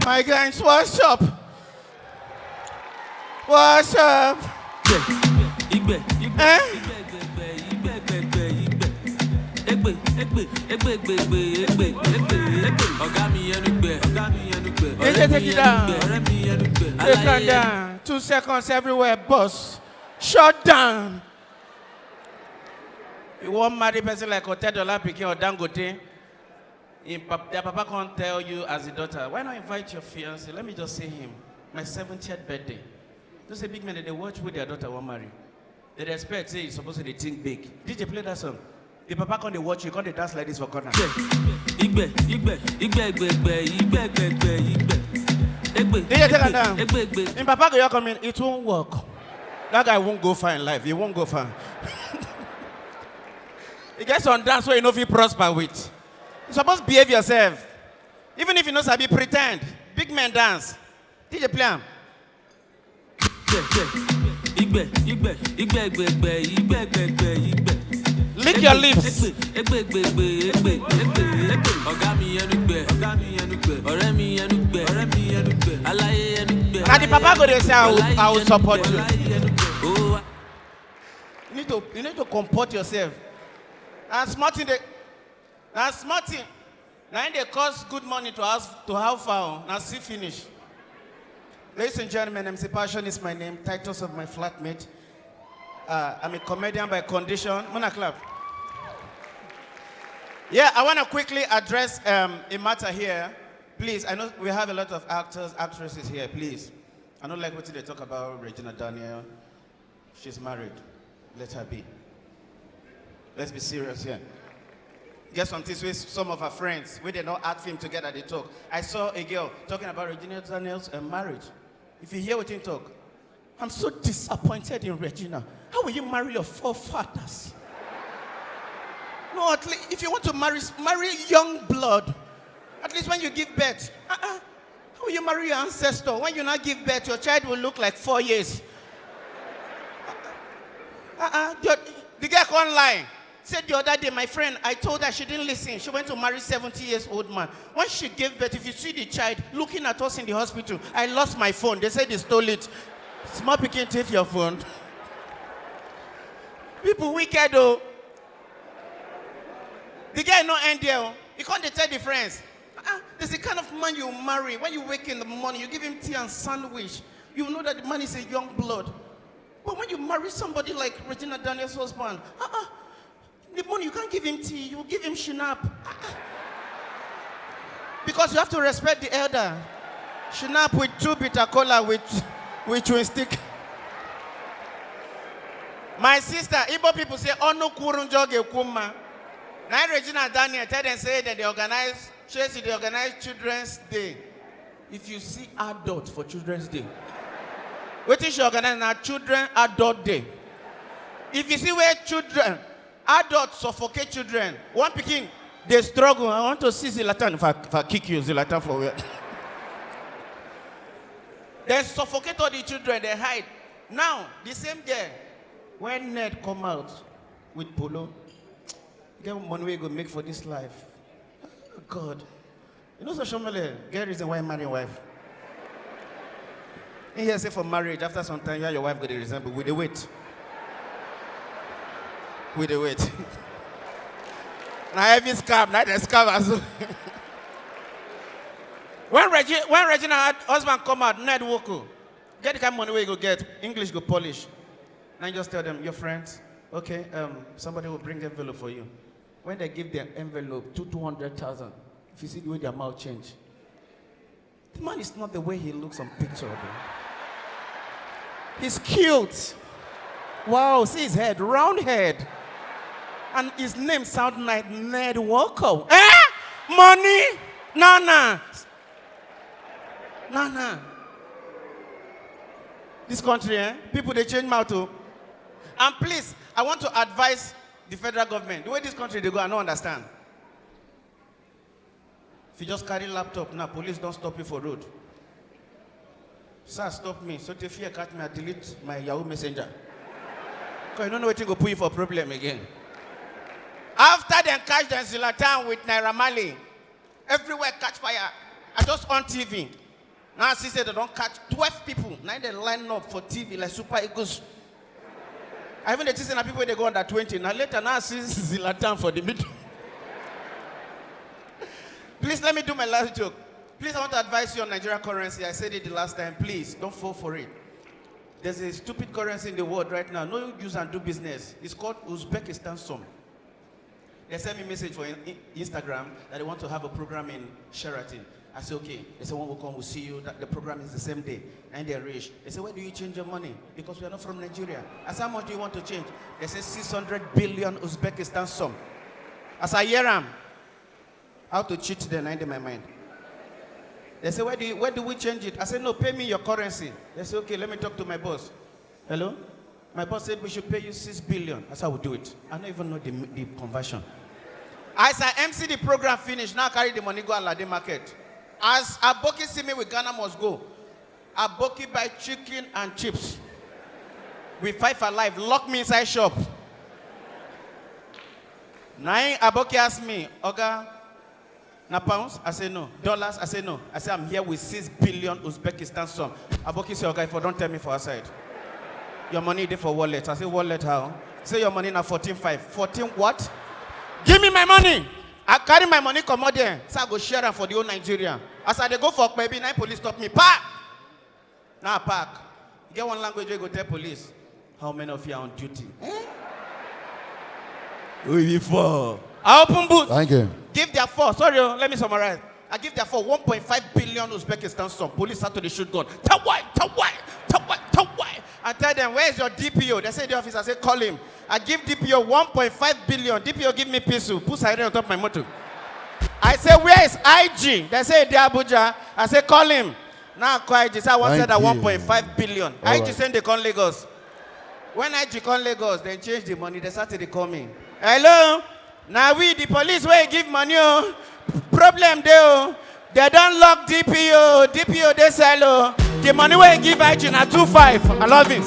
My guys, what's up? What's up? Eh? Take it down. Take it down. 2 seconds everywhere, boss. Shut down. You want marry person like $10 picking or Dangote? Their papa can't tell you as a daughter, why not invite your fiancé? Let me just say him. My 70th birthday. Those are big men that they watch with their daughter won't marry. They respect, say, it's supposed to think big. DJ, play that song. The papa can't watch you, can't they dance like this for corner? DJ, take it down. In papa go come in, it won't work. That guy won't go far in life. He won't go far. He gets on dance where you know if you prosper with. You're supposed to behave yourself. Even if you know sabi pretend. Big men dance. DJ play him. Lick your lips. Now the papa go there say I will support you. You need to comport yourself. And smarting now they cost good money to have far. Now see finish. Ladies and gentlemen, MC PASHUN is my name. Titles of my flatmate. I'm a comedian by condition. Mona clap. Yeah, I want to quickly address a matter here. Please, I know we have a lot of actors, actresses here. Please, I don't like what they talk about Regina Daniel. She's married. Let her be. Let's be serious here. Get some things with some of her friends. We did not act film together, they talk. I saw a girl talking about Regina Daniel's marriage. If you hear what you talk, I'm so disappointed in Regina. How will you marry your forefathers? No, at least if you want to marry young blood. At least when you give birth. How will you marry your ancestor? When you not give birth, your child will look like 4 years. The girl can't lie. Said the other day, my friend, I told her she didn't listen. She went to marry 70-year-old man. When she gave birth, if you see the child looking at us in the hospital, I lost my phone. They said they stole it. Small picking take your phone. People wicked though. The guy no end there. You can't tell the friends. There's the kind of man you marry. When you wake in the morning, you give him tea and sandwich. You know that the man is a young blood. But when you marry somebody like Regina Daniel's husband, the morning you can't give him tea, you give him shinap. Because you have to respect the elder. Shinap with 2 bitter cola with chewing stick. My sister, Igbo people say, "Ono kurunjoge kuma." Now Regina Daniel tell them say that they organize Children's Day. If you see adult for Children's Day, what is she organize now? Children Adult Day. If you see where adults suffocate children, one picking, they struggle. I want to see Zlatan. If I kick you, Zlatan for where? They suffocate all the children, they hide. Now, the same day, when Ned come out with polo, get money we go make for this life. Oh God. You know, so Shomele, get reason why marry wife. In here say for marriage, after some time, you and your wife go to resemble with the weight. With the weight. Now every scab, not the scab as well. When Regina husband come out, Ned Woko, get the kind of money where you go get, English go polish. Now you just tell them, your friends, okay, somebody will bring the envelope for you. When they give the envelope, 200,000, if you see the way their mouth change, the man is not the way he looks on picture. He's cute. Wow, see his head, round head. And his name sounds like Ned Walker. Money? Nana. This country, people, they change mouth too. And please, I want to advise the federal government. The way this country they go, I don't understand. If you just carry laptop, now police don't stop you for road. Sir, stop me. So if you catch me, I delete my Yahoo Messenger. Because you don't know what you go put you for problem again. After they catch them Zlatan with Naira Marley, Everywhere catch fire. I just on TV. Now I see say they don't catch 12 people. Now they line up for TV like Super Eagles. I even noticed that people they go under 20. Now later now I see Zlatan for the middle. Please let me do my last joke. Please, I want to advise you on Nigerian currency. I said it the last time. Please don't fall for it. There's a stupid currency in the world right now. No use and do business. It's called Uzbekistan Som. They sent me a message for Instagram that they want to have a program in Sheraton. I said, okay. They said, when we come, we'll see you. The program is the same day. And they're rich. They said, where do you change your money? Because we are not from Nigeria. I said, how much do you want to change? They said, 600 billion Uzbekistan Som. As I hear them, how to cheat them in my mind. They said, where do we change it? I said, no, pay me your currency. They said, okay, let me talk to my boss. Hello? My boss said, we should pay you 6 billion. That's how we do it. I don't even know the conversion. As I MC the program finished, now carry the money, go Alade Market. As Aboki see me with Ghana must go. Aboki buy chicken and chips. With 5 alive, lock me inside shop. Now Aboki asked me, Oga, na pounds? I say no. Dollars? I say no. I say I'm here with 6 billion Uzbekistan Som. Aboki say, okay, don't tell me for outside. Your money there for wallet. I say, wallet how? Say your money now 14.5. 14 what? Give me my money. I carry my money come out there. So I go share them for the whole Nigeria. As I go for maybe 9 police stop me. Park! Now park. Get one language where you go tell police. How many of you are on duty? Only 4. I open boot. Thank you. Give their 4. Sorry, let me summarize. I give their 4 1.5 billion Uzbekistan Som. Police start to the shoot gun. Tawai. I tell them, where is your DPO? They say the officer. I say, call him. I give DPO 1.5 billion. DPO give me peso. Put siren on top of my motor. I say, where is IG? They say, the Abuja. I say, call him. Now I call IG. So I want to say that 1.5 billion. All IG right. send they call Lagos. When IG call Lagos, they change the money. They started to call me. Hello? Now we, the police, where you give money, oh. Problem there, they don't lock DPO. DPO, they sell, oh. The money where you give IG na 2.5. I love it.